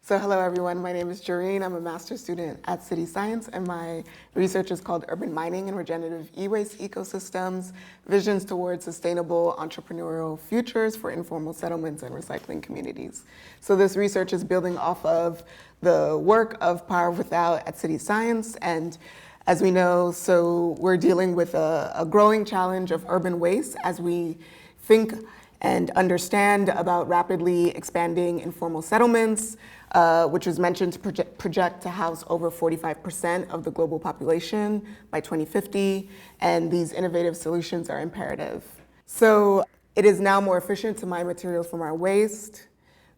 So hello everyone, my name is Georine. I'm a master's student at City Science and my research is called Urban Mining and Regenerative E-Waste Ecosystems, Visions Towards Sustainable Entrepreneurial Futures for Informal Settlements and Recycling Communities. So this research is building off of the work of Power Without at City Science, and as we know, so we're dealing with a growing challenge of urban waste as we think and understand about rapidly expanding informal settlements, which was mentioned to project to house over 45% of the global population by 2050, and these innovative solutions are imperative. So it is now more efficient to mine materials from our waste.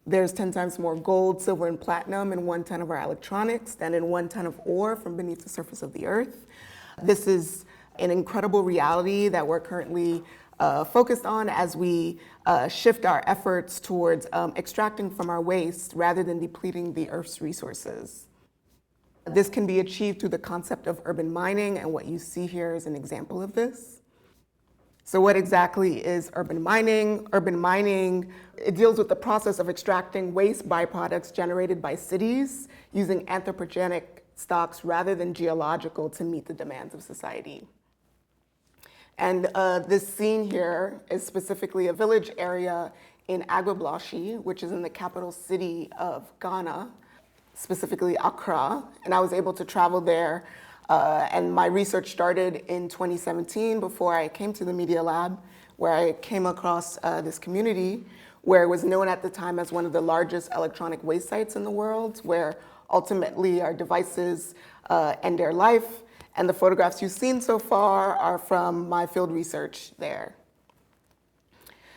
There's 10 times more gold, silver, and platinum in 1 ton of our electronics than in 1 ton of ore from beneath the surface of the earth. This is an incredible reality that we're currently focused on as we shift our efforts towards extracting from our waste rather than depleting the Earth's resources. This can be achieved through the concept of urban mining, and what you see here is an example of this. So what exactly is urban mining? Urban mining, it deals with the process of extracting waste byproducts generated by cities using anthropogenic stocks rather than geological to meet the demands of society. And this scene here is specifically a village area in Agbogbloshie, which is in the capital city of Ghana, specifically Accra. And I was able to travel there, and my research started in 2017 before I came to the Media Lab, where I came across this community where it was known at the time as one of the largest electronic waste sites in the world, where ultimately our devices end their life. And the photographs you've seen so far are from my field research there.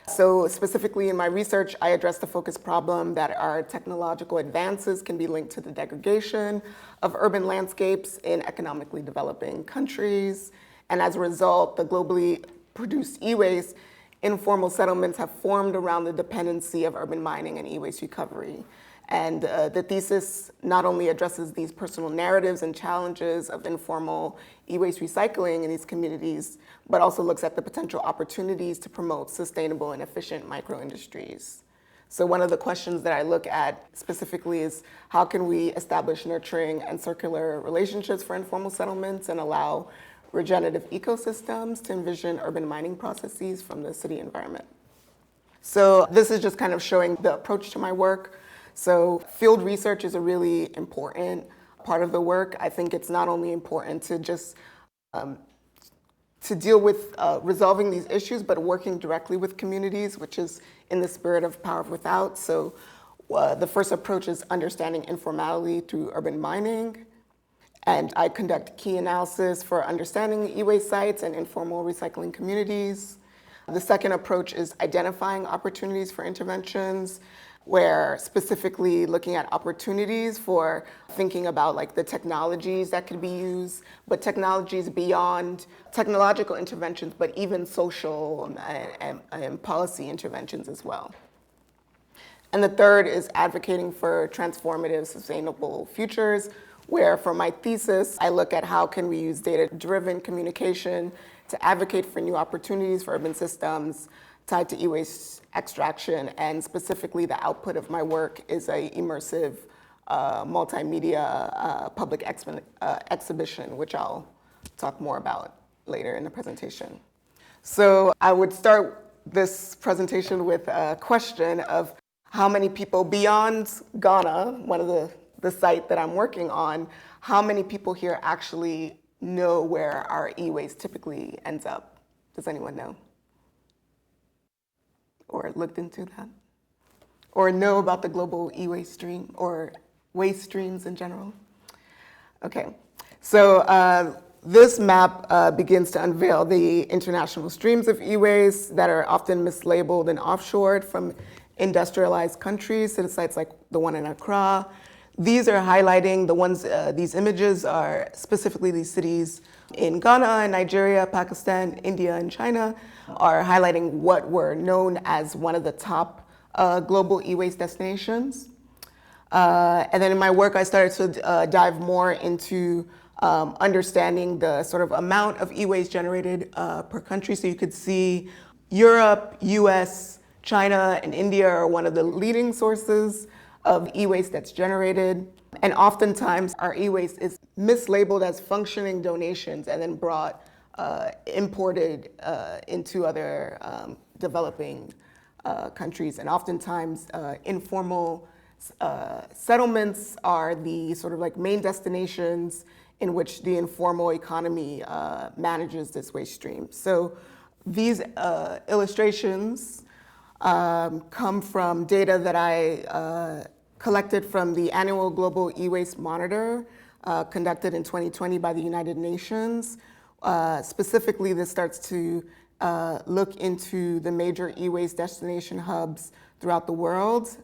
So specifically in my research, I addressed the focus problem that our technological advances can be linked to the degradation of urban landscapes in economically developing countries. And as a result, the globally produced e-waste, informal settlements have formed around the dependency of urban mining and e-waste recovery. And the thesis not only addresses these personal narratives and challenges of informal e-waste recycling in these communities, but also looks at the potential opportunities to promote sustainable and efficient micro-industries. So one of the questions that I look at specifically is how can we establish nurturing and circular relationships for informal settlements and allow regenerative ecosystems to envision urban mining processes from the city environment. So this is just kind of showing the approach to my work. So field research is a really important part of the work. I think it's not only important to just to deal with resolving these issues, but working directly with communities, which is in the spirit of Power Without. So the first approach is understanding informality through urban mining. And I conduct key analysis for understanding e-waste sites and informal recycling communities. The second approach is identifying opportunities for interventions, where specifically looking at opportunities for thinking about like the technologies that could be used, but technologies beyond technological interventions, but even social and policy interventions as well. And the third is advocating for transformative, sustainable futures, where for my thesis, I look at how can we use data-driven communication to advocate for new opportunities for urban systems tied to e-waste extraction, and specifically the output of my work is a immersive multimedia public exhibition, which I'll talk more about later in the presentation. So I would start this presentation with a question of how many people beyond Ghana, one of the site that I'm working on, how many people here actually know where our e-waste typically ends up? Does anyone know? Or looked into that? Or know about the global e-waste stream or waste streams in general? Okay, so this map begins to unveil the international streams of e-waste that are often mislabeled and offshored from industrialized countries to sites like the one in Accra. These are highlighting the ones, these images are specifically these cities in Ghana and Nigeria, Pakistan, India, and China are highlighting what were known as one of the top global e-waste destinations. And then in my work, I started to dive more into understanding the sort of amount of e-waste generated per country. So you could see Europe, US, China, and India are one of the leading sources of e-waste that's generated. And oftentimes our e-waste is mislabeled as functioning donations and then imported into other developing countries. And oftentimes informal settlements are the sort of like main destinations in which the informal economy manages this waste stream. So these illustrations come from data that I collected from the annual Global E-Waste Monitor conducted in 2020 by the United Nations. Specifically, this starts to look into the major e-waste destination hubs throughout the world.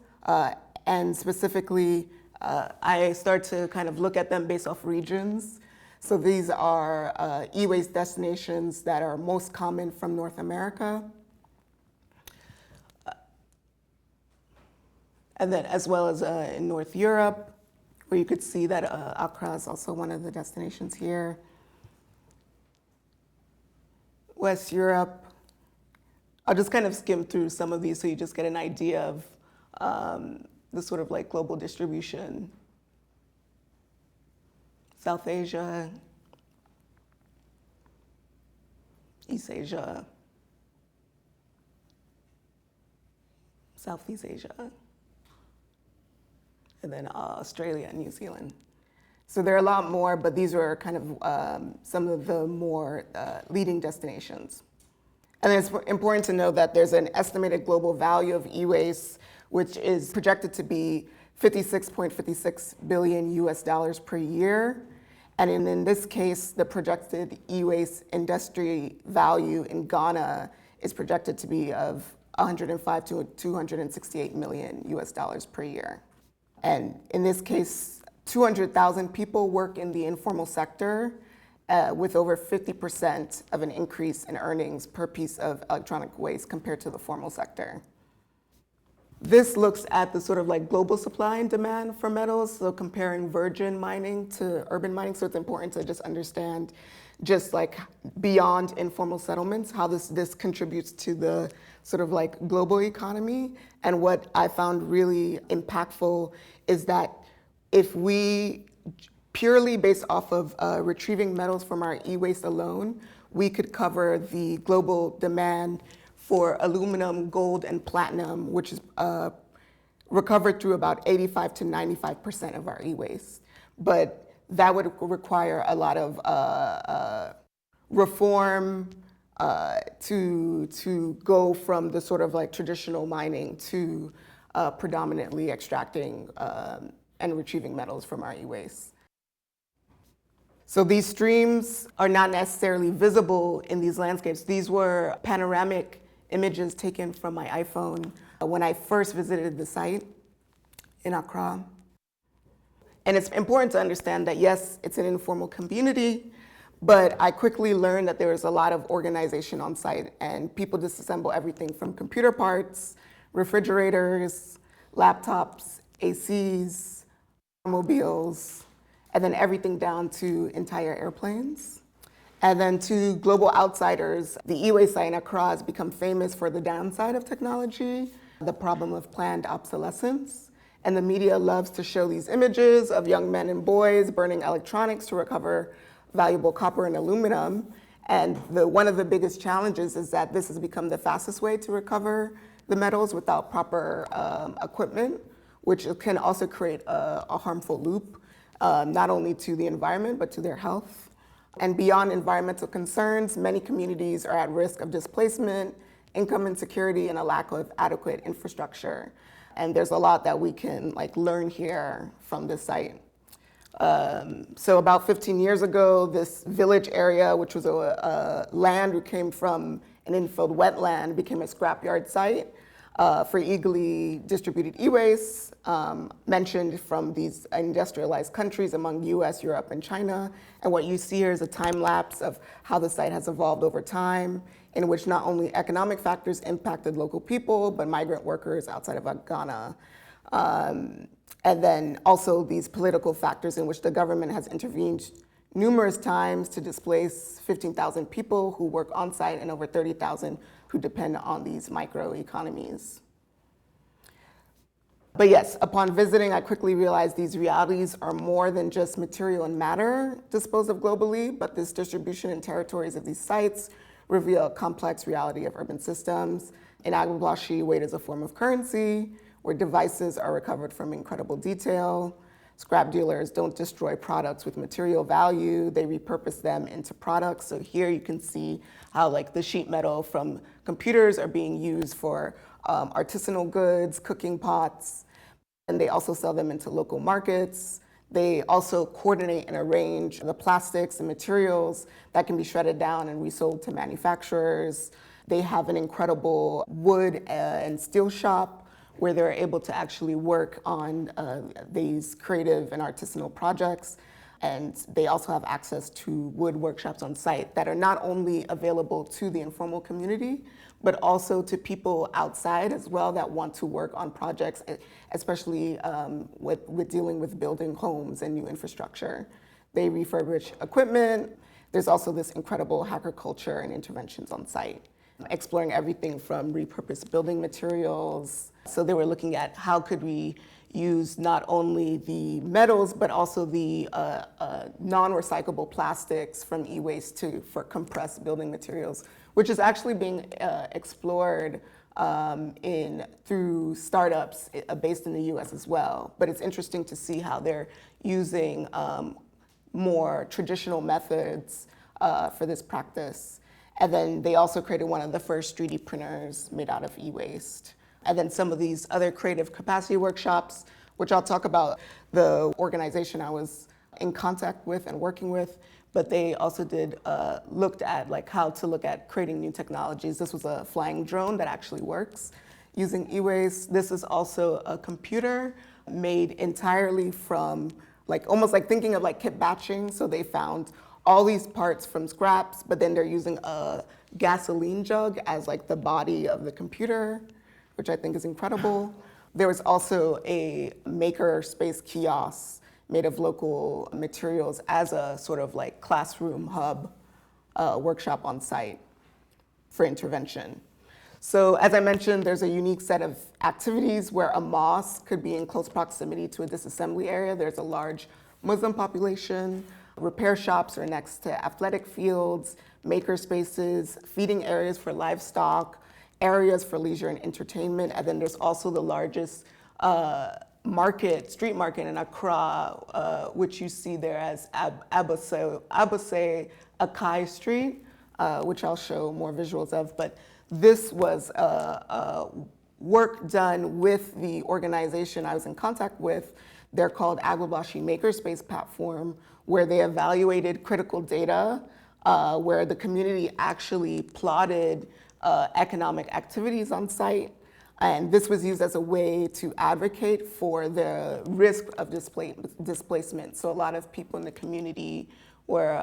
And specifically, I start to kind of look at them based off regions. So these are e-waste destinations that are most common from North America. And then as well as in North Europe, where you could see that Accra is also one of the destinations here. West Europe. I'll just kind of skim through some of these so you just get an idea of the sort of like global distribution. South Asia, East Asia, Southeast Asia, and then Australia and New Zealand. So there are a lot more, but these are kind of some of the more leading destinations. And it's important to know that there's an estimated global value of e-waste, which is projected to be $56.56 billion US per year. And in this case, the projected e-waste industry value in Ghana is projected to be of 105 to 268 million US per year. And in this case, 200,000 people work in the informal sector with over 50% of an increase in earnings per piece of electronic waste compared to the formal sector. This looks at the sort of like global supply and demand for metals, so comparing virgin mining to urban mining. So it's important to just understand just like beyond informal settlements, how this contributes to the sort of like global economy. And what I found really impactful is that if we purely based off of retrieving metals from our e-waste alone, we could cover the global demand for aluminum, gold, and platinum, which is recovered through about 85 to 95% of our e-waste. But that would require a lot of reform to go from the sort of like traditional mining to predominantly extracting and retrieving metals from our e-waste. So these streams are not necessarily visible in these landscapes. These were panoramic images taken from my iPhone when I first visited the site in Accra. And it's important to understand that, yes, it's an informal community, but I quickly learned that there was a lot of organization on site, and people disassemble everything from computer parts, refrigerators, laptops, ACs, automobiles, and then everything down to entire airplanes. And then to global outsiders, the e-waste site in Accra has become famous for the downside of technology, the problem of planned obsolescence. And the media loves to show these images of young men and boys burning electronics to recover valuable copper and aluminum. And one of the biggest challenges is that this has become the fastest way to recover the metals without proper equipment, which can also create a harmful loop, not only to the environment, but to their health. And beyond environmental concerns, many communities are at risk of displacement, income insecurity, and a lack of adequate infrastructure. And there's a lot that we can learn here from this site. So about 15 years ago, this village area, which was a land that came from an infilled wetland, became a scrapyard site for illegally distributed e-waste, mentioned from these industrialized countries among US, Europe, and China. And what you see here is a time lapse of how the site has evolved over time, in which not only economic factors impacted local people, but migrant workers outside of Ghana. And then also these political factors in which the government has intervened numerous times to displace 15,000 people who work on site and over 30,000 who depend on these microeconomies. But yes, upon visiting, I quickly realized these realities are more than just material and matter disposed of globally, but this distribution and territories of these sites reveal a complex reality of urban systems. In Agbogbloshie, weight is a form of currency, where devices are recovered from incredible detail. Scrap dealers don't destroy products with material value, they repurpose them into products. So here you can see how like the sheet metal from computers are being used for artisanal goods, cooking pots, and they also sell them into local markets. They also coordinate and arrange the plastics and materials that can be shredded down and resold to manufacturers. They have an incredible wood and steel shop where they're able to actually work on these creative and artisanal projects. And they also have access to wood workshops on site that are not only available to the informal community, but also to people outside as well that want to work on projects, especially with dealing with building homes and new infrastructure. They refurbish equipment. There's also this incredible hacker culture and interventions on site, exploring everything from repurposed building materials. So they were looking at how could we use not only the metals, but also the non-recyclable plastics from e-waste for compressed building materials, which is actually being explored through startups based in the US as well. But it's interesting to see how they're using more traditional methods for this practice. And then they also created one of the first 3D printers made out of e-waste. And then some of these other creative capacity workshops, which I'll talk about the organization I was in contact with and working with, but they also looked at like how to look at creating new technologies. This was a flying drone that actually works using e-waste. This is also a computer made entirely from almost like thinking of like kit batching. So they found all these parts from scraps, but then they're using a gasoline jug as like the body of the computer, which I think is incredible. There was also a maker space kiosk made of local materials as a sort of like classroom hub workshop on site for intervention. So as I mentioned, there's a unique set of activities where a mosque could be in close proximity to a disassembly area. There's a large Muslim population. Repair shops are next to athletic fields, maker spaces, feeding areas for livestock, areas for leisure and entertainment. And then there's also the largest street market in Accra, which you see there as Abose Akai Street, which I'll show more visuals of. But this was work done with the organization I was in contact with. They're called Agbogbloshie Makerspace Platform, where they evaluated critical data, where the community actually plotted economic activities on site. And this was used as a way to advocate for the risk of displacement. So a lot of people in the community were,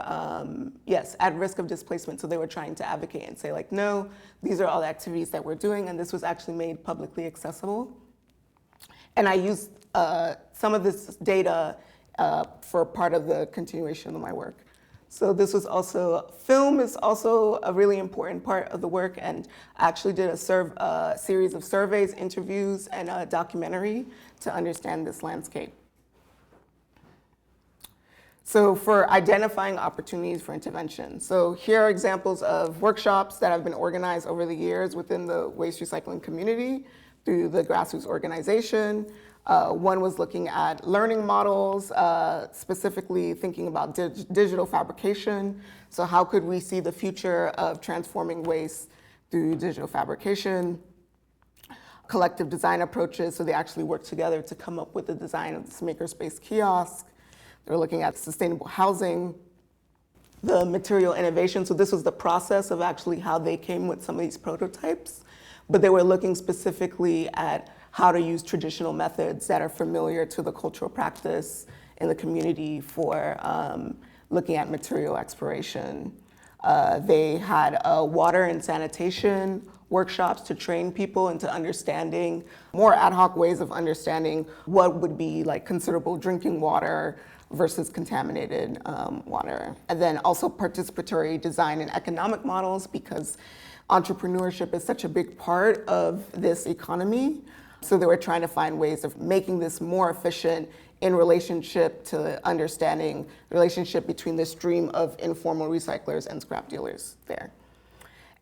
at risk of displacement. So they were trying to advocate and say like, no, these are all the activities that we're doing. And this was actually made publicly accessible. And I used some of this data for part of the continuation of my work. So this was also, film is also a really important part of the work, and I actually did a series of surveys, interviews, and a documentary to understand this landscape. So for identifying opportunities for intervention. So here are examples of workshops that have been organized over the years within the waste recycling community through the grassroots organization. One was looking at learning models, specifically thinking about digital fabrication. So how could we see the future of transforming waste through digital fabrication? Collective design approaches, so they actually worked together to come up with the design of this makerspace kiosk. They were looking at sustainable housing, the material innovation. So this was the process of actually how they came with some of these prototypes, but they were looking specifically at how to use traditional methods that are familiar to the cultural practice in the community for looking at material exploration. They had water and sanitation workshops to train people into understanding more ad hoc ways of understanding what would be like considerable drinking water versus contaminated water. And then also participatory design and economic models, because entrepreneurship is such a big part of this economy. So they were trying to find ways of making this more efficient in relationship to understanding the relationship between the stream of informal recyclers and scrap dealers there.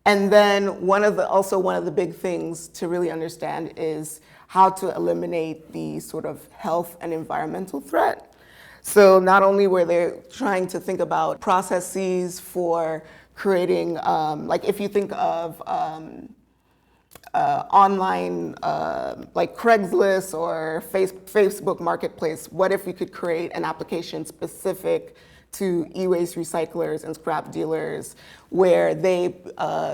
And then one of the big things to really understand is how to eliminate the sort of health and environmental threat. So not only were they trying to think about processes for creating, like if you think of online, like Craigslist or Facebook Marketplace, what if we could create an application specific to e-waste recyclers and scrap dealers where they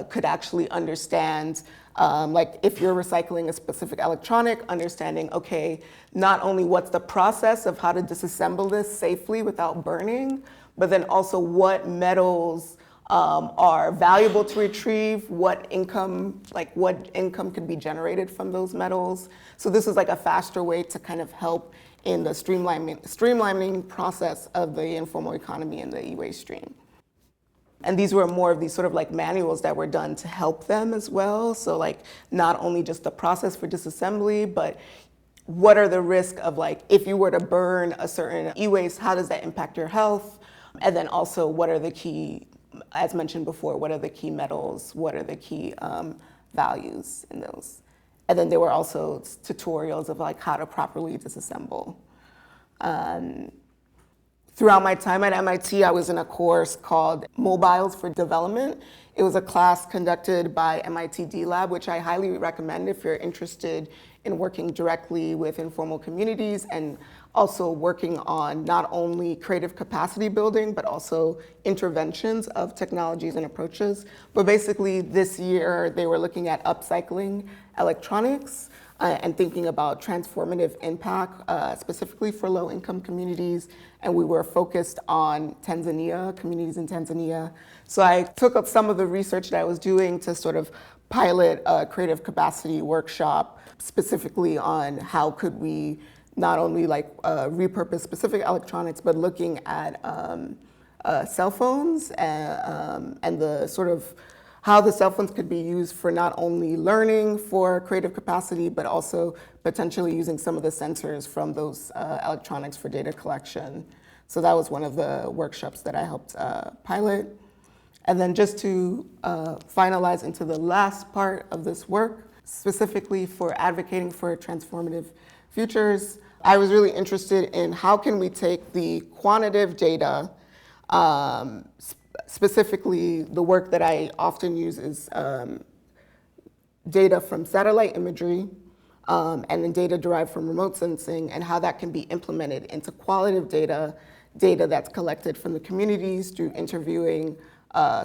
could actually understand, like if you're recycling a specific electronic, understanding, okay, not only what's the process of how to disassemble this safely without burning, but then also what metals are valuable to retrieve, what income could be generated from those metals. So this is like a faster way to kind of help in the streamlining process of the informal economy and the e-waste stream. And these were more of these sort of like manuals that were done to help them as well. So like not only just the process for disassembly, but what are the risks of like, if you were to burn a certain e-waste, how does that impact your health? And then also what are the key, as mentioned before, what are the key metals? What are the key values in those? And then there were also tutorials of like how to properly disassemble. Throughout my time at MIT, I was in a course called Mobiles for Development. It was a class conducted by MIT D-Lab, which I highly recommend if you're interested in working directly with informal communities and also working on not only creative capacity building, but also interventions of technologies and approaches. But basically this year, they were looking at upcycling electronics and thinking about transformative impact, specifically for low-income communities. And we were focused on Tanzania, communities in Tanzania. So I took up some of the research that I was doing to sort of pilot a creative capacity workshop, specifically on how could we not only like repurpose specific electronics, but looking at cell phones and the sort of how the cell phones could be used for not only learning for creative capacity, but also potentially using some of the sensors from those electronics for data collection. So that was one of the workshops that I helped pilot. And then just to finalize into the last part of this work, specifically for advocating for transformative futures, I was really interested in how can we take the quantitative data, specifically the work that I often use is data from satellite imagery and then data derived from remote sensing, and how that can be implemented into qualitative data that's collected from the communities through interviewing,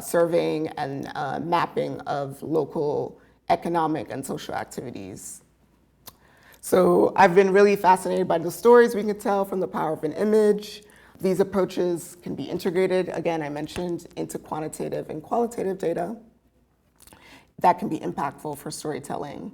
surveying, and mapping of local economic and social activities. So I've been really fascinated by the stories we can tell from the power of an image. These approaches can be integrated, again, I mentioned, into quantitative and qualitative data that can be impactful for storytelling.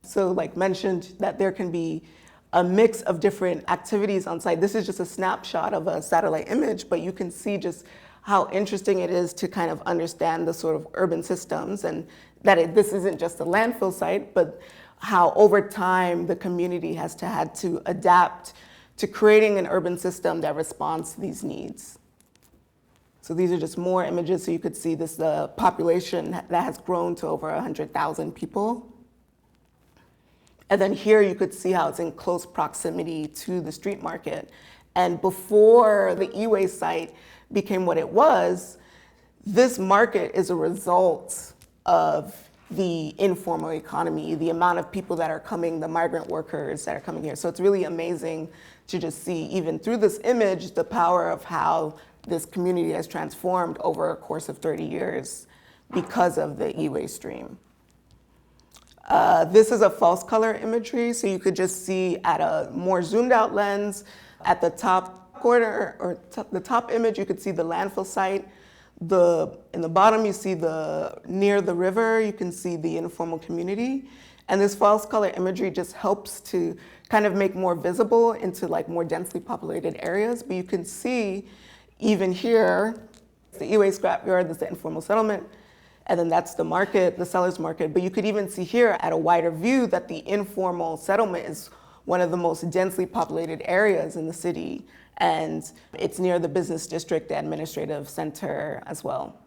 So like mentioned, that there can be a mix of different activities on site. This is just a snapshot of a satellite image, but you can see just how interesting it is to kind of understand the sort of urban systems, and that this isn't just a landfill site, but how over time the community has had to adapt to creating an urban system that responds to these needs. So these are just more images so you could see this population that has grown to over 100,000 people. And then here you could see how it's in close proximity to the street market. And before the e-waste site became what it was, this market is a result of the informal economy, the amount of people that are coming, the migrant workers that are coming here. So it's really amazing to just see, even through this image, the power of how this community has transformed over a course of 30 years because of the e-waste stream. This is a false color imagery, so you could just see at a more zoomed out lens, at the top corner, or the top image, you could see the landfill site. In the bottom, you see near the river, you can see the informal community. And this false color imagery just helps to kind of make more visible into like more densely populated areas. But you can see even here, the e-waste scrapyard, this is the informal settlement. And then that's the market, the seller's market. But you could even see here at a wider view that the informal settlement is one of the most densely populated areas in the city. And it's near the business district, the administrative center as well.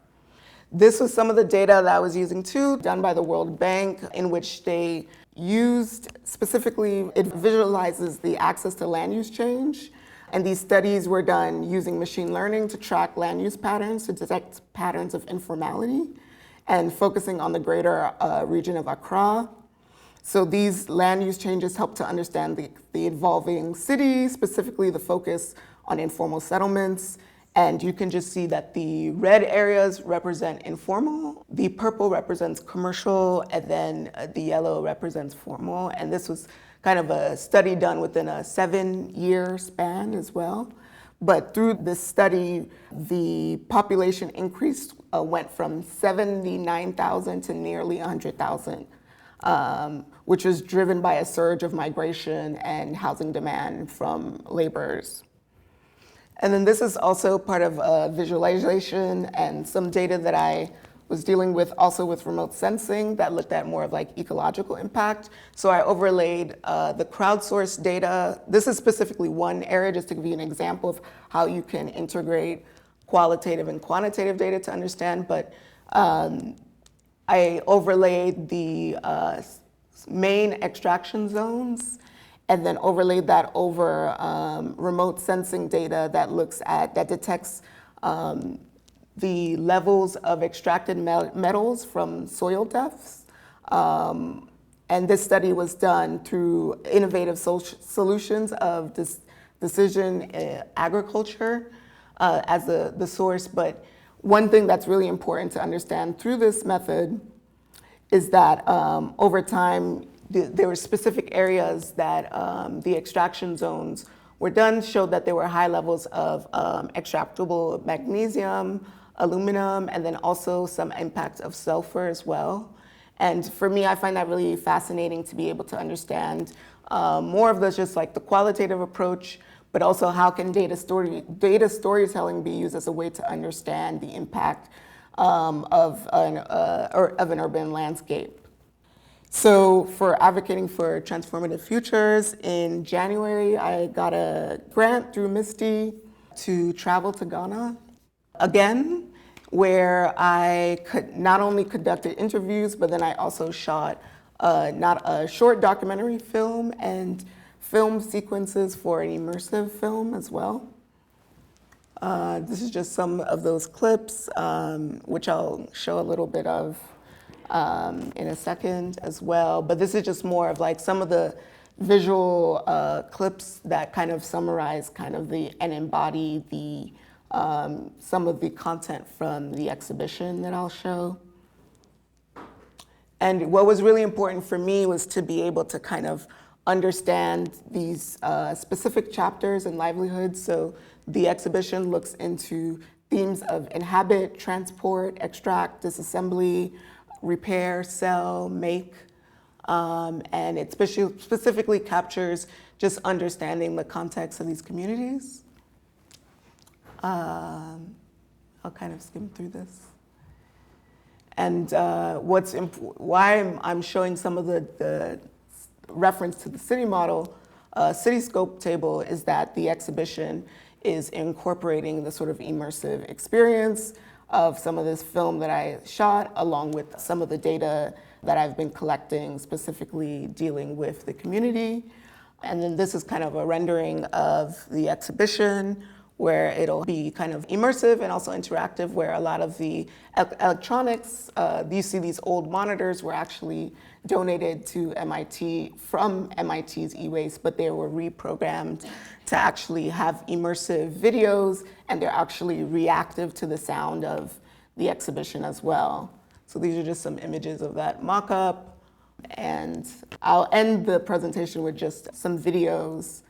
This was some of the data that I was using too, done by the World Bank, in which they used, specifically, it visualizes the access to land use change. And these studies were done using machine learning to track land use patterns, to detect patterns of informality, and focusing on the greater region of Accra. So these land use changes help to understand the evolving city, specifically the focus on informal settlements. And you can just see that the red areas represent informal, the purple represents commercial, and then the yellow represents formal. And this was kind of a study done within a 7-year span as well. But through this study, the population increase went from 79,000 to nearly 100,000, which was driven by a surge of migration and housing demand from laborers. And then this is also part of visualization and some data that I was dealing with also with remote sensing that looked at more of like ecological impact. So I overlaid the crowdsourced data. This is specifically one area, just to give you an example of how you can integrate qualitative and quantitative data to understand. But I overlaid the main extraction zones and then overlaid that over remote sensing data that detects the levels of extracted metals from soil depths. And this study was done through innovative solutions of decision agriculture as the source. But one thing that's really important to understand through this method is that over time, there were specific areas that the extraction zones were done, showed that there were high levels of extractable magnesium, aluminum, and then also some impact of sulfur as well. And for me, I find that really fascinating to be able to understand more of just like the qualitative approach, but also how can data storytelling be used as a way to understand the impact of an urban landscape. So for advocating for transformative futures, in January, I got a grant through MISTI to travel to Ghana again, where I not only conducted interviews, but then I also shot not a short documentary film and film sequences for an immersive film as well. This is just some of those clips, which I'll show a little bit of in a second as well. But this is just more of like some of the visual clips that kind of summarize and embody some of the content from the exhibition that I'll show. And what was really important for me was to be able to kind of understand these specific chapters and livelihoods. So the exhibition looks into themes of inhabit, transport, extract, disassembly, repair, sell, make, and it specifically captures just understanding the context of these communities. I'll kind of skim through this. And why I'm showing some of the reference to the city model, city scope table, is that the exhibition is incorporating the sort of immersive experience of some of this film that I shot, along with some of the data that I've been collecting, specifically dealing with the community. And then this is kind of a rendering of the exhibition, where it'll be kind of immersive and also interactive, where a lot of the electronics, you see these old monitors were actually donated to MIT from MIT's e-waste, but they were reprogrammed to actually have immersive videos, and they're actually reactive to the sound of the exhibition as well. So these are just some images of that mock-up, and I'll end the presentation with just some videos.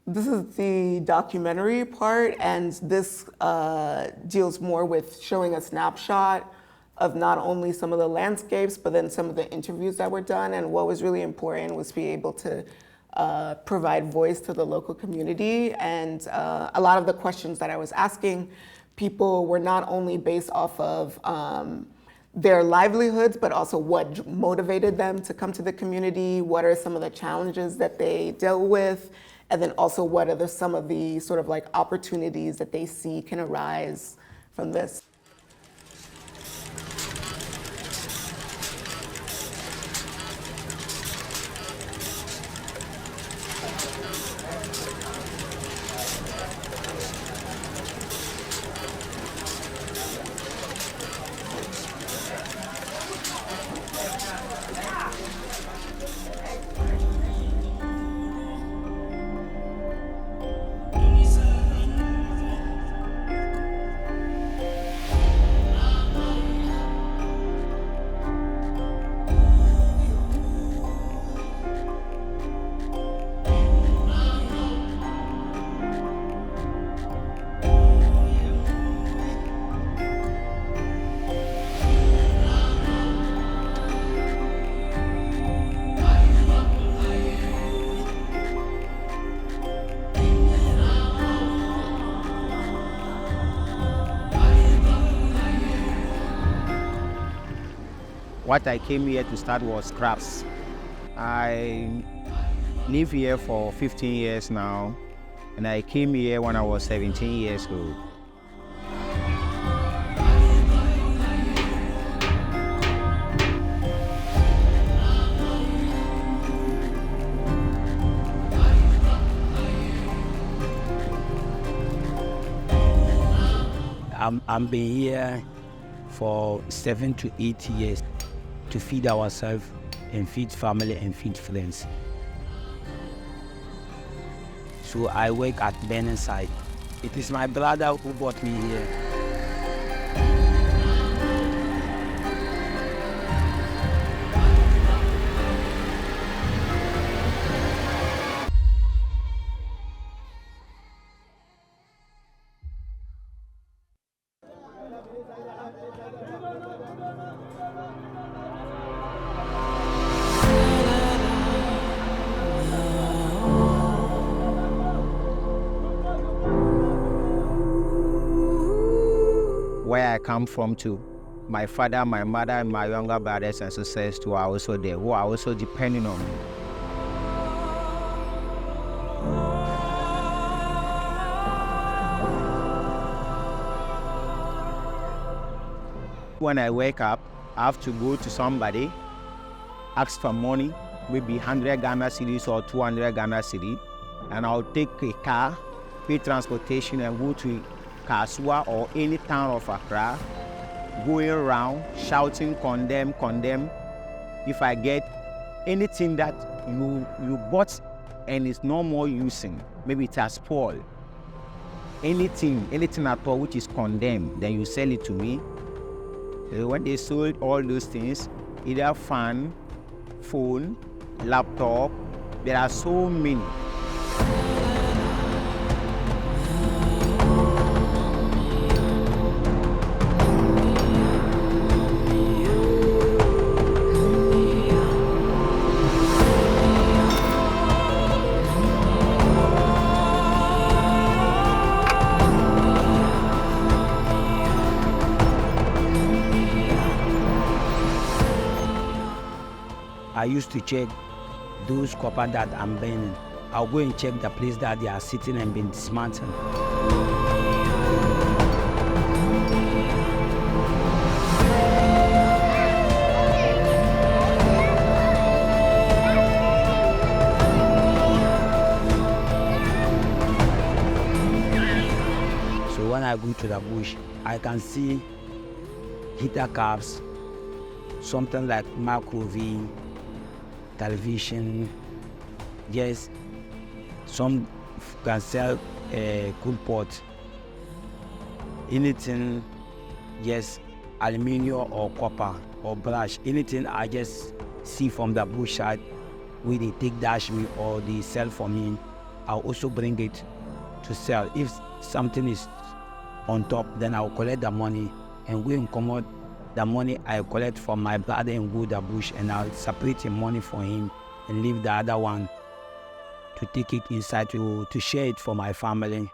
This is the documentary part, and this deals more with showing a snapshot of not only some of the landscapes, but then some of the interviews that were done. And what was really important was to be able to provide voice to the local community. And a lot of the questions that I was asking people were not only based off of their livelihoods, but also what motivated them to come to the community, what are some of the challenges that they dealt with, and then also what are some of the sort of like opportunities that they see can arise from this. What I came here to start was crafts. I live here for 15 years now, and I came here when I was 17 years old. I'm been here for 7 to 8 years to feed ourselves and feed family and feed friends. So I work at Burnside. It is my brother who brought me here. Where I come from too, my father, my mother, and my younger brothers and sisters too are also there, who are also depending on me. When I wake up, I have to go to somebody, ask for money, maybe 100 Ghana cedis or 200 Ghana cedis, and I'll take a car, pay transportation, and go to Kasua or any town of Accra, going around shouting, condemn, condemn. If I get anything that you bought and it's no more using, maybe it has spoiled, anything at all which is condemned, then you sell it to me. When they sold all those things, either fan, phone, laptop, there are so many. I used to check those copper that I'm burning. I'll go and check the place that they are sitting and being dismantled. So when I go to the bush, I can see heater caps, something like microwave, television, yes, some can sell a cool pot, anything, yes, aluminium or copper or brush, anything I just see from the bush side, where they take dash me or they sell for me, I'll also bring it to sell. If something is on top, then I'll collect the money and go and come out the money I collect from my brother and go to the bush, and I'll separate the money for him and leave the other one to take it inside to share it for my family.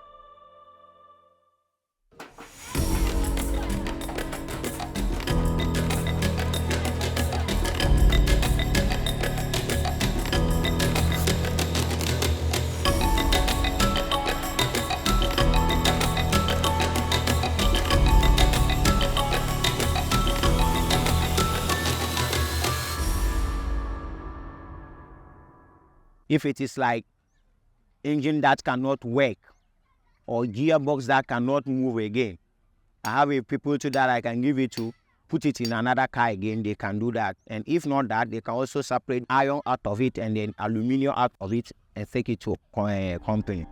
If it is like engine that cannot work or gearbox that cannot move again, I have a people to that I can give it to, put it in another car again, they can do that. And if not that, they can also separate iron out of it and then aluminum out of it and take it to a company.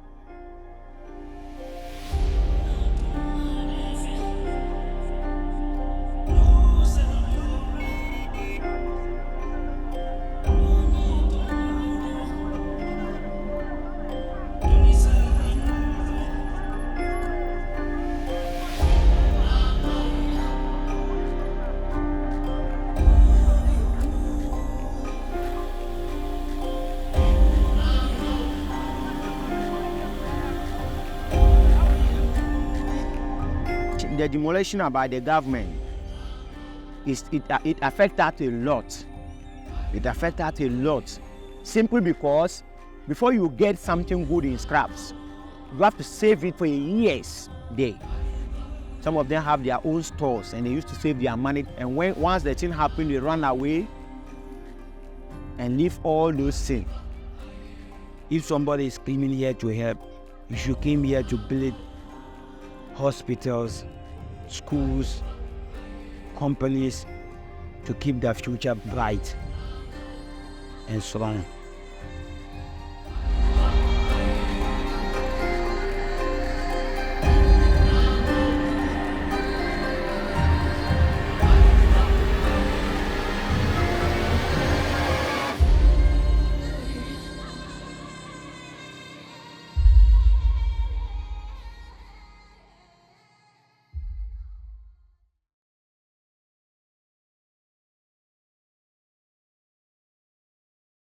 The demolition by the government, it affects us a lot. It affects us a lot. Simply because before you get something good in scraps, you have to save it for years. Some of them have their own stores and they used to save their money. And once the thing happened, they run away and leave all those things. If somebody is coming here to help, you should come here to build hospitals, schools, companies, to keep the future bright and strong.